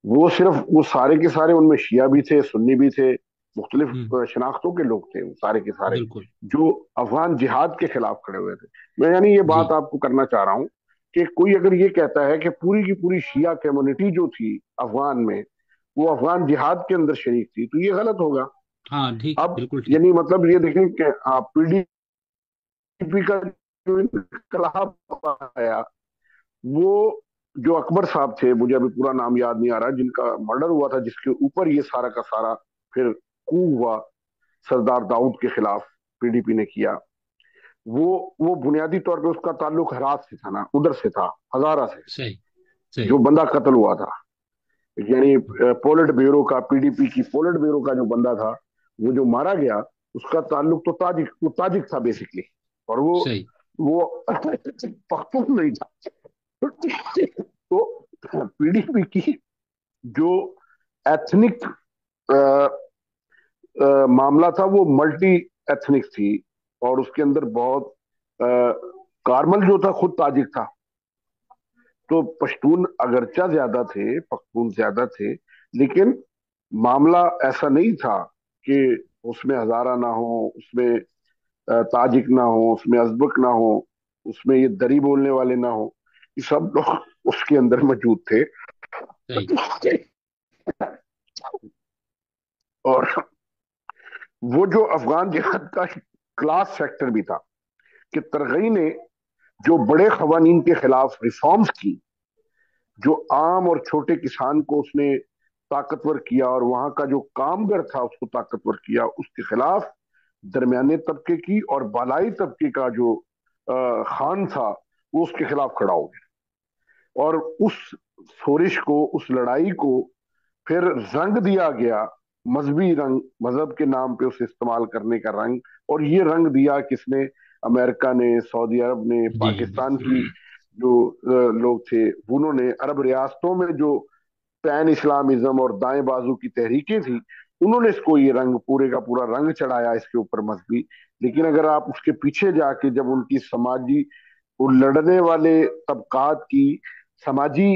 وہ سارے کے سارے ان میں شیعہ بھی تھے، سنی بھی تھے، مختلف ہوں. شناختوں کے لوگ تھے، وہ سارے کے سارے بالکل. جو افغان جہاد کے خلاف کھڑے ہوئے تھے. میں یعنی یہ جی. بات آپ کو کرنا چاہ رہا ہوں کہ کوئی اگر یہ کہتا ہے کہ پوری کی پوری شیعہ کمیونٹی جو تھی افغان میں وہ افغان جہاد کے اندر شریک تھی، تو یہ غلط ہوگا. ہاں ٹھیک، اب بالکل ٹھیک. یعنی مطلب یہ دیکھیں کہ پی ڈی پی کا جو انقلاب آیا، وہ جو اکبر صاحب تھے، مجھے ابھی پورا نام یاد نہیں آ رہا، جن کا مرڈر ہوا تھا، جس کے اوپر یہ سارا کا سارا پھر کو ہوا، سردار داؤد کے خلاف پی ڈی پی نے کیا. وہ بنیادی طور پہ اس کا تعلق ہرات سے تھا نا، ادھر سے تھا، ہزارہ سے، صحیح. صحیح. جو بندہ قتل ہوا تھا. یعنی پولٹ بیورو کا، پی ڈی پی کی پولٹ بیورو کا جو بندہ تھا، وہ جو مارا گیا، اس کا تعلق تو تاجک تھا بیسکلی. اور صحیح. وہ پختون نہیں تھا. تو پی ڈی پی کی جو ایتھنک معاملہ تھا وہ ملٹی ایتھنک تھی، اور اس کے اندر بہت کارمل جو تھا خود تاجک تھا. تو پشتون اگرچہ زیادہ تھے، پختون زیادہ تھے، لیکن معاملہ ایسا نہیں تھا کہ اس میں ہزارہ نہ ہو، اس میں تاجک نہ ہو، اس میں ازبک نہ ہو، اس میں یہ دری بولنے والے نہ ہو. یہ سب لوگ اس کے اندر موجود تھے. صحیح. اور وہ جو افغان جہاد کا کلاس فیکٹر بھی تھا کہ ترغی نے جو بڑے قوانین کے خلاف ریفارمز کی، جو عام اور چھوٹے کسان کو اس نے طاقتور کیا، اور وہاں کا جو کامگر تھا اس کو طاقتور کیا، اس کے خلاف درمیانے طبقے کی اور بالائی طبقے کا جو خان تھا وہ اس کے خلاف کھڑا ہو گیا. اور اس سورش کو، اس لڑائی کو پھر رنگ دیا گیا، مذہبی رنگ، مذہب کے نام پہ اسے استعمال کرنے کا رنگ. اور یہ رنگ دیا کس نے؟ امریکہ نے، سعودی عرب نے، جی پاکستان بالکل. کی جو لوگ تھے انہوں نے، عرب ریاستوں میں جو پین اسلامزم اور دائیں بازو کی تحریکیں تھیں، انہوں نے اس کو یہ رنگ، پورے کا پورا رنگ چڑھایا اس کے اوپر مذہبی. لیکن اگر آپ اس کے پیچھے جا کے جب ان کی سماجی، وہ لڑنے والے طبقات کی سماجی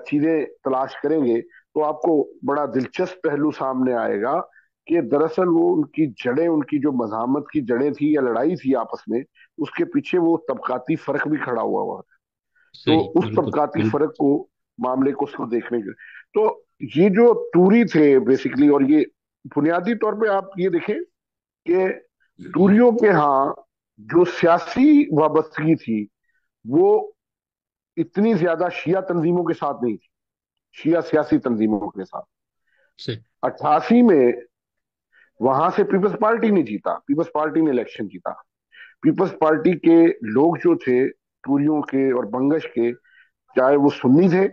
چیزیں تلاش کریں گے، تو آپ کو بڑا دلچسپ پہلو سامنے آئے گا کہ دراصل وہ ان کی جڑیں، ان کی جو مزاحمت کی جڑیں تھی یا لڑائی تھی آپس میں، اس کے پیچھے وہ طبقاتی فرق بھی کھڑا ہوا. تو صحیح. اس بالکل طبقاتی بالکل. فرق کو، معاملے کو اس کو دیکھنے کے، تو یہ جو توری تھے بیسکلی، اور یہ بنیادی طور پہ آپ یہ دیکھیں کہ توریوں کے ہاں جو سیاسی وابستگی تھی وہ اتنی زیادہ شیعہ تنظیموں کے ساتھ نہیں تھی، شیعہ سیاسی تنظیموں کے ساتھ. صحیح. 88 میں وہاں سے پیپلز پارٹی نے جیتا، پیپلز پارٹی نے الیکشن جیتا. پیپلز پارٹی کے لوگ جو تھے توریوں کے اور بنگش کے، چاہے وہ سنی تھے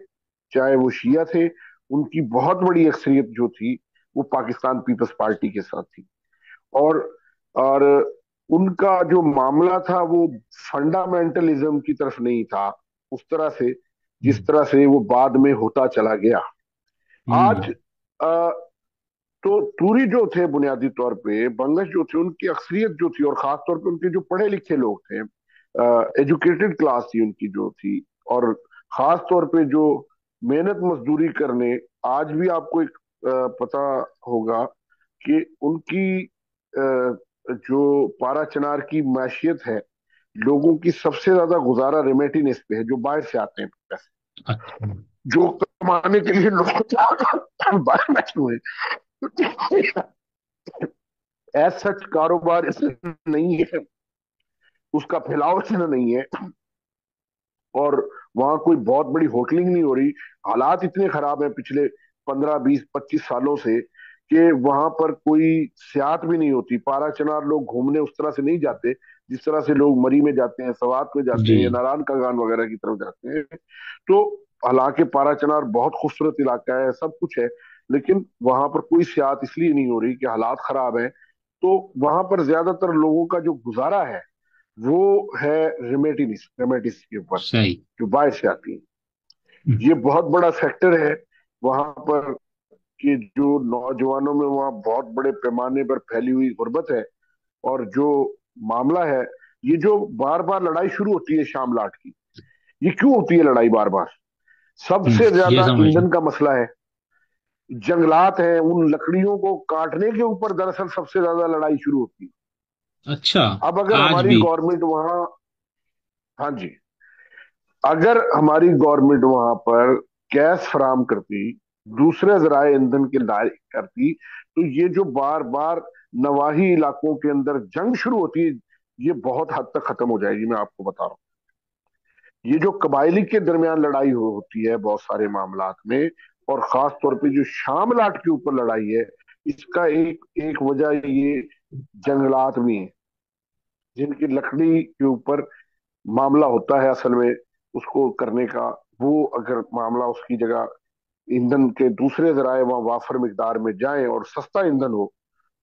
چاہے وہ شیعہ تھے، ان کی بہت بڑی اکثریت جو تھی وہ پاکستان پیپلز پارٹی کے ساتھ تھی. اور और उनका जो मामला था वो फंडामेंटलिज्म की तरफ नहीं था उस तरह से, जिस हम्म। तरह से वो बाद में होता चला गया। आज हम्म। अ, तो टूरी जो थे बुनियादी तौर पे, बंगश जो थे, उनकी अक्सरियत जो थी, और खास तौर पे उनके जो पढ़े लिखे लोग थे, एजुकेटेड क्लास थी उनकी जो थी, और खास तौर पे जो मेहनत मजदूरी करने, आज भी आपको एक पता होगा कि उनकी जो पारा चनार की मैशियत है, लोगों की सबसे ज्यादा गुजारा रेमेटिनेस पे है, जो बाहर से आते हैं पैसे, अच्छा। जो कमाने के लिए लोग बाहर बैठे हुए हैं। एज सच कारोबार इसमें नहीं है, उसका फैलाव इसमें नहीं है, और वहां कोई बहुत बड़ी होटलिंग नहीं हो रही। हालात इतने खराब हैं पिछले 15 20 25 सालों से कि वहां पर कोई सियाहत भी नहीं होती। पारा चनार लोग घूमने उस तरह से नहीं जाते जिस तरह से लोग मरी में जाते हैं, सवात में जाते जी। हैं, या नारायण कागान वगैरह की तरफ जाते हैं। तो हालांकि पारा चनार बहुत खूबसूरत इलाका है, सब कुछ है, लेकिन वहां पर कोई सियाहत इसलिए नहीं हो रही कि हालात खराब हैं। तो वहां पर ज्यादातर लोगों का जो गुजारा है वो है रेमेडिस रेमेडिस के ऊपर, सही। जो बाहर से आती है। हम्म। ये बहुत बड़ा फैक्टर है वहां पर, कि जो नौजवानों में वहां बहुत बड़े पैमाने पर फैली हुई गुर्बत है। और जो मामला है, ये जो बार बार लड़ाई शुरू होती है शाम लाट की, ये क्यों होती है लड़ाई बार बार? सबसे ये ज्यादा समझ। ईंधन का मसला है, जंगलात हैं, उन लकड़ियों को काटने के ऊपर दरअसल सबसे ज्यादा लड़ाई शुरू होती है। अच्छा। अब अगर आज हमारी भी। गवर्नमेंट वहां, हाँ जी, अगर हमारी गवर्नमेंट वहां पर गैस फराम करती, दूसरे जराए ईंधन के लाए करती, तो ये जो बार बार नवाही इलाकों के अंदर जंग शुरू होती है, ये बहुत हद तक खत्म हो जाएगी, मैं आपको बता रहा हूँ। ये जो कबायली के दरमियान लड़ाई होती है बहुत सारे मामलात में, और खास तौर पे जो शाम लाट के ऊपर लड़ाई है, इसका एक एक वजह ये जंगलात भी हैं, जिनकी लकड़ी के ऊपर मामला होता है असल में उसको करने का। वो अगर मामला उसकी जगह ईंधन के दूसरे जराए वहां वाफर मिकदार में जाएं और सस्ता ईंधन हो,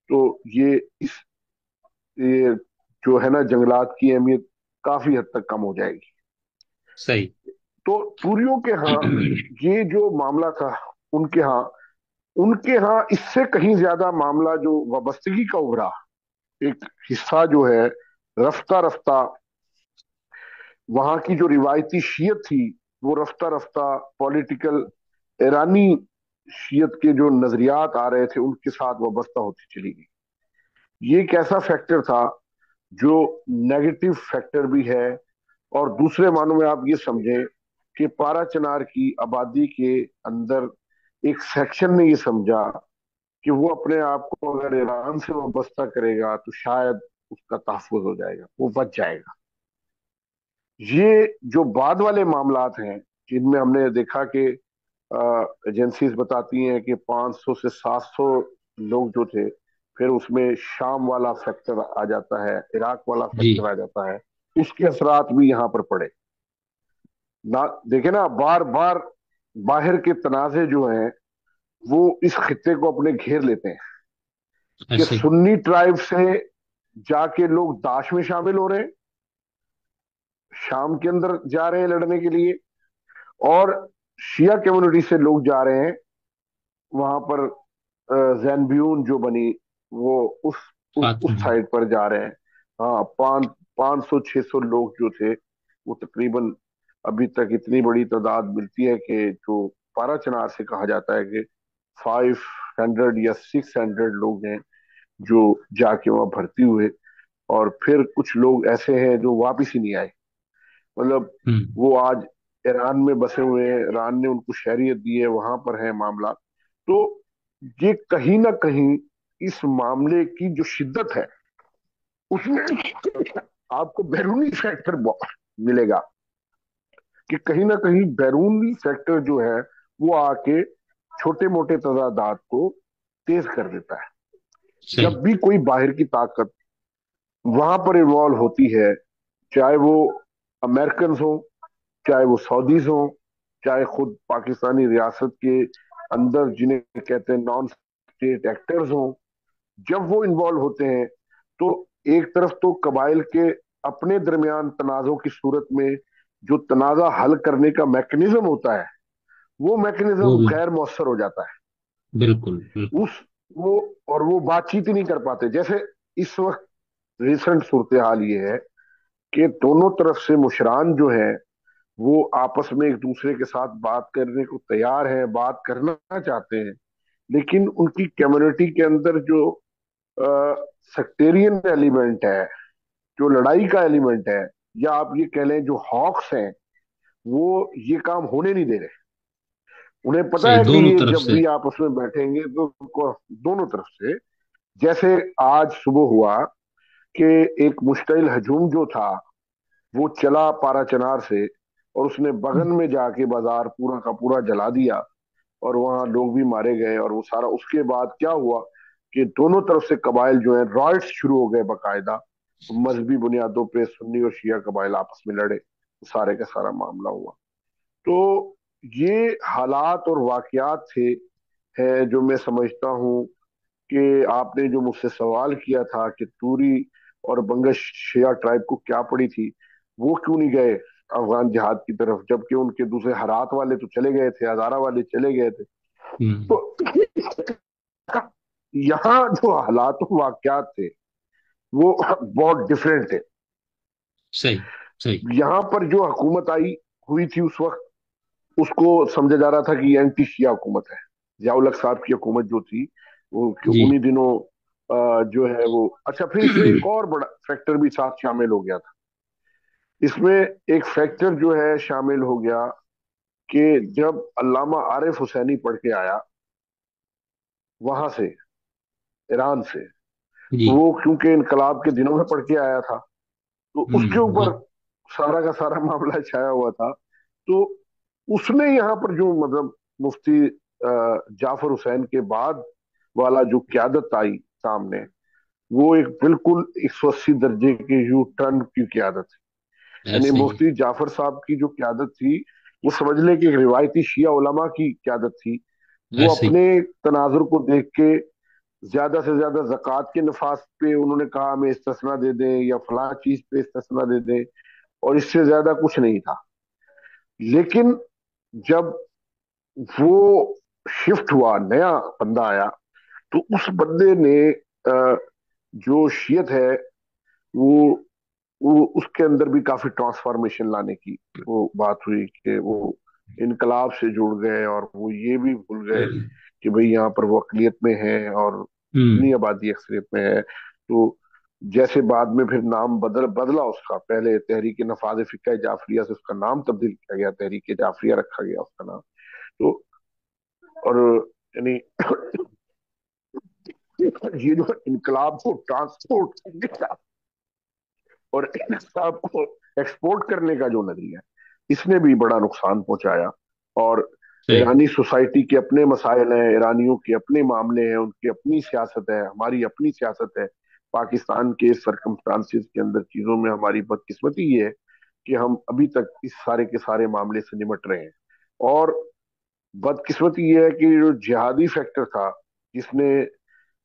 तो ये इस ये जो है ना, जंगलात की अहमियत काफी हद तक कम हो जाएगी। सही। तो टूरियों के यहाँ ये जो मामला था, उनके यहाँ उनके यहाँ इससे कहीं ज्यादा मामला जो वाबस्तगी का उभरा, एक हिस्सा जो है, रफ्ता रफ्ता वहां की जो रिवायती शीयत थी, वो रफ्ता रफ्ता पॉलिटिकल ईरानी शीयत के जो नजरियात आ रहे थे उनके साथ वाबस्ता होती चली गई। ये एक ऐसा फैक्टर था जो नेगेटिव फैक्टर भी है। और दूसरे मानों में आप ये समझें कि पारा चनार की आबादी के अंदर एक सेक्शन ने ये समझा कि वो अपने आप को अगर ईरान से वाबस्ता करेगा तो शायद उसका तहफ़्फ़ुज़ हो जाएगा, वो बच जाएगा। ये जो बाद वाले मामलात हैं, जिनमें हमने देखा कि एजेंसीज बताती हैं कि 500 से 700 लोग जो थे, फिर उसमें शाम वाला फैक्टर आ जाता है, इराक वाला जी। फैक्टर आ जाता है, उसके असरात भी यहाँ पर पड़े ना। देखे ना, बार बार बाहर के तनाजे जो हैं वो इस खित्ते को अपने घेर लेते हैं, कि ऐसे ही। सुन्नी ट्राइब से जाके लोग दाश में शामिल हो रहे हैं, शाम के अंदर जा रहे हैं लड़ने के लिए, और शिया कम्युनिटी से लोग जा रहे हैं वहां पर, जैनब्यून जो बनी, वो उस उस फातिमा। साइड पर जा रहे हैं। हाँ, 500 600 लोग जो थे, वो तकरीबन अभी तक इतनी बड़ी तादाद मिलती है कि जो पारा चनार से कहा जाता है कि 500 या 600 लोग हैं जो जाके वहां भर्ती हुए। और फिर कुछ लोग ऐसे हैं जो वापिस ही नहीं आए, मतलब हम्म। वो आज ईरान में बसे हुए हैं, ईरान ने उनको शहरियत दी है, वहां पर है मामला। तो ये कहीं ना कहीं इस मामले की जो शिद्दत है, उसमें आपको बैरूनी फैक्टर मिलेगा, कि कहीं ना कहीं बैरूनी फैक्टर जो है वो आके छोटे मोटे तजादात को तेज कर देता है। सही। जब भी कोई बाहर की ताकत वहां पर इन्वॉल्व होती है, चाहे वो अमेरिकन हो, चाहे वो सऊदीज हो, चाहे खुद पाकिस्तानी रियासत के अंदर जिन्हें कहते हैं नॉन स्टेट एक्टर्स हों, जब वो इन्वॉल्व होते हैं تو ایک طرف تو قبائل کے اپنے درمیان تنازع کی صورت میں جو تنازع حل کرنے کا میکنزم ہوتا ہے، وہ وہ میکنزم بھی غیر مؤثر ہو جاتا بالکل ہے، بالکل وہ اور وہ بات چیت ہی نہیں کر پاتے. جیسے اس وقت ریسنٹ صورتحال یہ ہے کہ دونوں طرف سے مشران جو ہیں وہ آپس میں ایک دوسرے کے ساتھ بات کرنے کو تیار ہیں، بات کرنا چاہتے ہیں، لیکن ان کی کمیونٹی کے اندر جو سیکٹیرین ایلیمنٹ ہے، جو لڑائی کا ایلیمنٹ ہے، یا آپ یہ کہہ لیں جو ہاکس ہیں، وہ یہ کام ہونے نہیں دے رہے. انہیں پتا صحیح، ہے کہ دونوں یہ طرف جب سے. بھی آپس میں بیٹھیں گے تو دونوں طرف سے. جیسے آج صبح ہوا کہ ایک مشتعل ہجوم جو تھا وہ چلا پارا چنار سے، اور اس نے بغن میں جا کے بازار پورا کا پورا جلا دیا، اور وہاں لوگ بھی مارے گئے. اور وہ سارا اس کے بعد کیا ہوا کہ دونوں طرف سے قبائل جو ہیں رائٹس شروع ہو گئے باقاعدہ، مذہبی بنیادوں پہ سنی اور شیعہ قبائل آپس میں لڑے، سارے کا سارا معاملہ ہوا. تو یہ حالات اور واقعات تھے ہیں جو میں سمجھتا ہوں کہ آپ نے جو مجھ سے سوال کیا تھا کہ توری اور بنگش شیعہ ٹرائب کو کیا پڑی تھی، وہ کیوں نہیں گئے افغان جہاد کی طرف، جبکہ ان کے دوسرے ہرات والے تو چلے گئے تھے، ہزارہ والے چلے گئے تھے. ہوں، تو یہاں جو حالات و واقعات تھے وہ بہت ڈفرینٹ تھے. صحیح صحیح. یہاں پر جو حکومت آئی ہوئی تھی اس وقت، اس کو سمجھا جا رہا تھا کہ یہ اینٹی شیعہ حکومت ہے. ضیاء الحق صاحب کی حکومت جو تھی وہ جی. انہی دنوں جو ہے وہ اچھا. پھر اس میں ایک اور بڑا فیکٹر بھی ساتھ شامل ہو گیا تھا. اس میں ایک فیکٹر جو ہے شامل ہو گیا کہ جب علامہ عارف حسینی پڑھ کے آیا وہاں سے، ایران سے، جی. وہ کیونکہ انقلاب کے دنوں میں پڑھ کے آیا تھا، تو اس کے وہ اوپر سارا کا سارا معاملہ چھایا ہوا تھا. تو اس نے یہاں پر جو مطلب مفتی جعفر حسین کے بعد والا جو قیادت آئی سامنے، وہ ایک بالکل 180 درجے کے یو ٹرن کی قیادت تھی. یعنی ایسے ہی. مفتی جعفر صاحب کی جو قیادت تھی وہ سمجھ لے کہ ایک روایتی شیعہ علماء کی قیادت تھی. وہ ایسے ہی. اپنے تناظر کو دیکھ کے زیادہ سے زیادہ زکوٰۃ کے نفاذ پہ انہوں نے کہا ہمیں استثنا دے دیں یا فلاں چیز پہ استثنا دے دیں، اور اس سے زیادہ کچھ نہیں تھا. لیکن جب وہ شفٹ ہوا، نیا بندہ آیا، تو اس بندے نے جو شیعت ہے وہ اس کے اندر بھی کافی ٹرانسفارمیشن لانے کی وہ بات ہوئی کہ وہ انقلاب سے جڑ گئے، اور وہ یہ بھی بھول گئے کہ بھئی یہاں پر وہ اقلیت میں ہیں اور ہوں. سنی آبادی اکثریت میں ہے. تو جیسے بعد میں پھر نام بدلا اس کا، پہلے تحریک نفاذ فقہ جعفریہ سے اس کا نام تبدیل کیا گیا، تحریک جعفریہ رکھا گیا اس کا نام. تو اور یعنی یہ جو انقلاب کو ٹرانسپورٹ کرنے کا اور انقلاب کو ایکسپورٹ کرنے کا جو نظریہ ہے، اس نے بھی بڑا نقصان پہنچایا. اور صحیح. ایرانی سوسائٹی کے اپنے مسائل ہیں، ایرانیوں کے اپنے معاملے ہیں، ان کی اپنی سیاست ہے، ہماری اپنی سیاست ہے. پاکستان کے سرکمسٹانسز کے اندر چیزوں میں ہماری بدقسمتی یہ ہے کہ ہم ابھی تک اس سارے کے سارے معاملے سے نمٹ رہے ہیں. اور بدقسمتی یہ ہے کہ جو جہادی فیکٹر تھا جس نے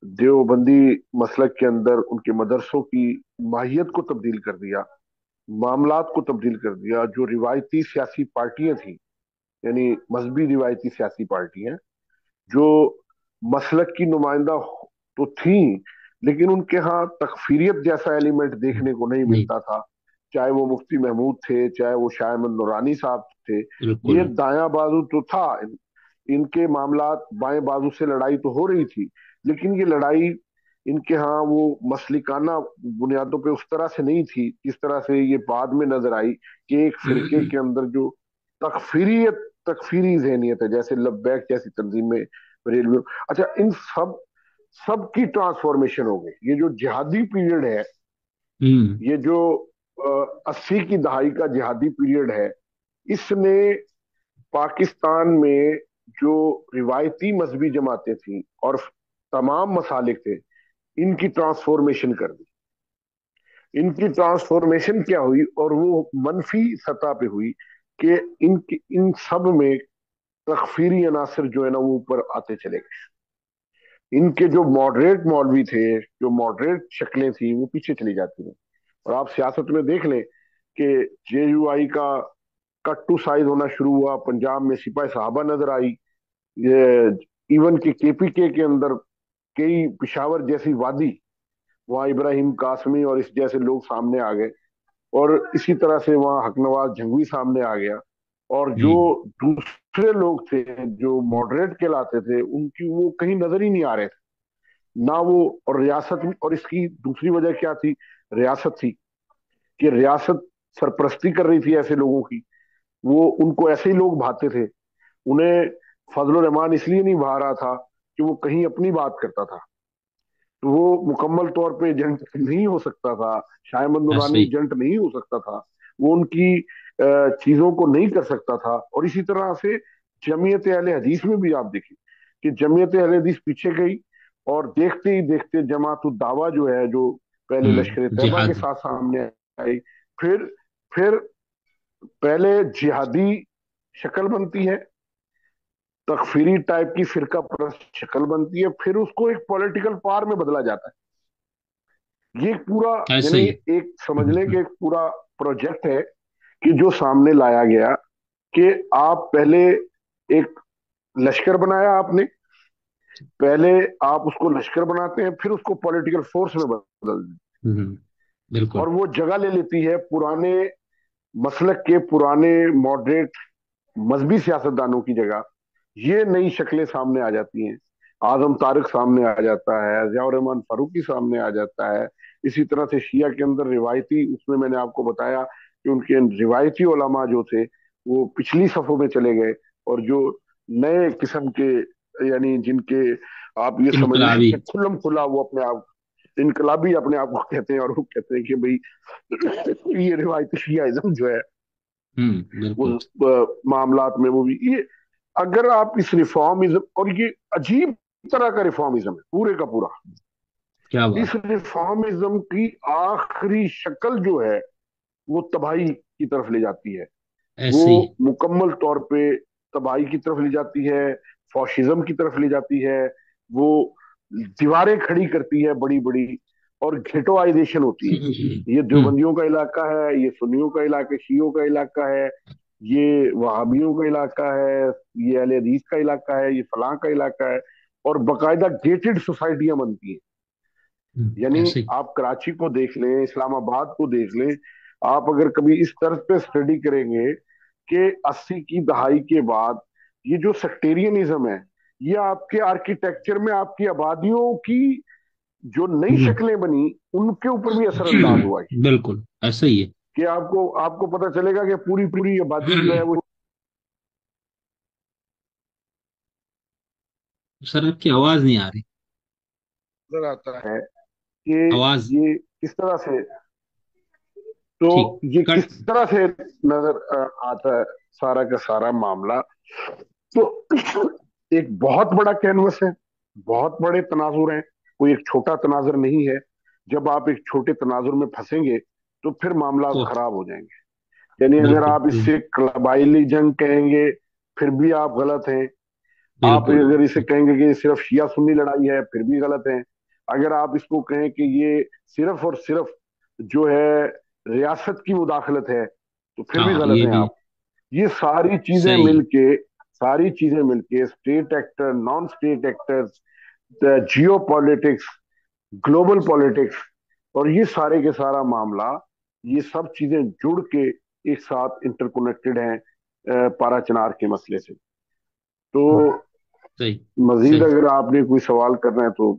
دیوبندی مسلک کے اندر ان کے مدرسوں کی ماہیت کو تبدیل کر دیا، معاملات کو تبدیل کر دیا، جو روایتی سیاسی پارٹیاں تھیں، یعنی مذہبی روایتی سیاسی پارٹیاں جو مسلک کی نمائندہ تو تھیں، لیکن ان کے ہاں تکفیریت جیسا ایلیمنٹ دیکھنے کو نہیں نہیں. ملتا تھا. چاہے وہ مفتی محمود تھے، چاہے وہ شاہ احمد نورانی صاحب تھے، یہ بالکل. دایاں بازو تو تھا. ان کے معاملات بائیں بازو سے لڑائی تو ہو رہی تھی، لیکن یہ لڑائی ان کے ہاں وہ مسلکانہ بنیادوں پہ اس طرح سے نہیں تھی جس طرح سے یہ بعد میں نظر آئی کہ ایک فرقے کے اندر جو تکفیریت تکفیری ذہنیت ہے، جیسے لبیک جیسی تنظیمیں، ریلوے، اچھا، ان سب کی ٹرانسفارمیشن ہو گئی. یہ جو جہادی پیریڈ ہے، ہوں. یہ جو 80 کی دہائی کا جہادی پیریڈ ہے، اس نے پاکستان میں جو روایتی مذہبی جماعتیں تھیں اور تمام مسالک تھے، ان کی ٹرانسفارمیشن کر دی. ان کی ٹرانسفارمیشن کیا ہوئی، اور وہ منفی سطح پہ ہوئی کہ ان سب میں تکفیری عناصر جو ہے نا وہ اوپر آتے چلے گئے. इनके जो मॉडरेट मौलवी थे, जो मॉडरेट शक्लें थी, वो पीछे चली जाती हैं। और आप सियासत में देख लें कि जेयूआई का कट टू साइज होना शुरू हुआ, पंजाब में सिपाही साहबा नजर आई, ये इवन के केपीके के अंदर कई पिशावर जैसी वादी, वहाँ इब्राहिम कासमी और इस जैसे लोग सामने आ गए। और इसी तरह से वहाँ हकनवाज जंगवी सामने आ गया। और जो हम्म। दूसरे लोग थे जो मॉडरेट कहलाते थे, उनकी वो कहीं नजर ही नहीं आ रहे थे ना वो। और रियासत में, और इसकी दूसरी वजह क्या थी? रियासत थी कि रियासत सरपरस्ती कर रही थी ऐसे लोगों की। वो उनको ऐसे ही लोग भाते थे। उन्हें फजल रहमान इसलिए नहीं भा रहा था कि वो कहीं अपनी बात करता था, तो वो मुकम्मल तौर पे एजेंट नहीं हो सकता था। शायमन ऐसे दुरानी ही। एजेंट नहीं हो सकता था। वो उनकी चीजों को नहीं कर सकता था। और इसी तरह से जमीयत अहले हदीस में भी आप देखिए कि जमीयत अहले हदीस पीछे गई, और देखते ही देखते जमात उद दावा जो है, जो पहले लश्कर तैयबा के जिहाद। साथ सामने आई, फिर फिर पहले जिहादी शक्ल बनती है, तकफीरी टाइप की फिरका परस्त शक्ल बनती है, फिर उसको एक पॉलिटिकल पावर में बदला जाता है। ये एक पूरा, ऐसे यानी ही। एक समझ लें कि एक पूरा प्रोजेक्ट है कि जो सामने लाया गया कि आप पहले एक लश्कर बनाया आपने, पहले आप उसको लश्कर बनाते हैं, फिर उसको पॉलिटिकल फोर्स में बदल दें। और बिल्कुल। वो जगह ले लेती है पुराने मसलक के, पुराने मॉडरेट मजहबी सियासतदानों की जगह। ये नई शक्लें सामने आ जाती हैं। आजम तारिक सामने आ जाता है, जियाउर रहमान फारूकी सामने आ जाता है। इसी तरह से शिया के अंदर रिवायती, उसमें मैंने आपको बताया कि उनके रिवायती उलमा जो थे वो पिछली सफों में चले गए। और जो नए किस्म के, यानी जिनके आप ये समझ लें इनकलाबी। कि खुल्लम खुला वो अपने आप इनकलाबी अपने आप को कहते हैं, और वो कहते हैं कि भाई ये रिवायती शियाइज्म जो है बिल्कुल। उस मामलात में वो भी ये, अगर आप इस रिफॉर्मिज्म, और ये अजीब तरह का रिफॉर्मिज्म है पूरे का पूरा। क्या इस बात। रिफॉर्मिज्म की आखिरी शक्ल जो है वो तबाही की तरफ ले जाती है। वो ऐसे ही। मुकम्मल तौर पे तबाही की तरफ ले जाती है, फॉशिज्म की तरफ ले जाती है। वो दीवारें खड़ी करती है बड़ी बड़ी, और घेटोआइजेशन होती है। ये हम्म। देवबंदियों का इलाका है, ये सुन्नियों का इलाका, शियों का इलाका है, ये वहाबियों का इलाका है, ये अहले हदीस का इलाका है, ये फलां का इलाका है। और बाकायदा गेटेड सोसाइटियां बनती हैं। यानी ऐसे ही। आप कराची को देख लें, इस्लामाबाद को देख लें, आप अगर कभी इस तर्ज पे स्टडी करेंगे कि 80 की दहाई के बाद ये जो सेक्टेरियनिज्म है, ये आपके आर्किटेक्चर में आपकी आबादियों की जो नई हम्म। शक्लें बनी, उनके ऊपर भी असरअंदाज हुआ है। बिल्कुल ऐसे ही है। कि आपको आपको पता चलेगा कि पूरी पूरी आबादी जो है वो सर आपकी आवाज नहीं आ रही। नजर आता है कि आवाज। ये किस तरह से, तो ठीक। ये किस कट। तरह से नजर आता है सारा का सारा मामला। तो एक बहुत बड़ा कैनवस है, बहुत बड़े तनाजुर हैं, कोई एक छोटा तनाजुर नहीं है। जब आप एक छोटे तनाजुर में फंसेंगे तो फिर मामला तो खराब हो जाएंगे। यानी अगर बिल्कुल। आप इससे कबायली जंग कहेंगे, फिर भी आप गलत हैं। आप बिल्कुल। अगर इसे कहेंगे कि सिर्फ शिया सुन्नी लड़ाई है, फिर भी गलत है। अगर आप इसको कहें कि ये सिर्फ और सिर्फ जो है रियासत की मुदाखलत है, तो फिर भी हाँ गलत ये हैं भी आप। ये सही है। सारी चीजें मिलके, state actor, non state actors, जियो पॉलिटिक्स, ग्लोबल पॉलिटिक्स, और ये सारे के सारा मामला, ये सब चीजें जुड़ के एक साथ इंटरकनेक्टेड हैं पारा चनार के मसले से। तो सही। मजीद सही। अगर आपने कोई सवाल करना है तो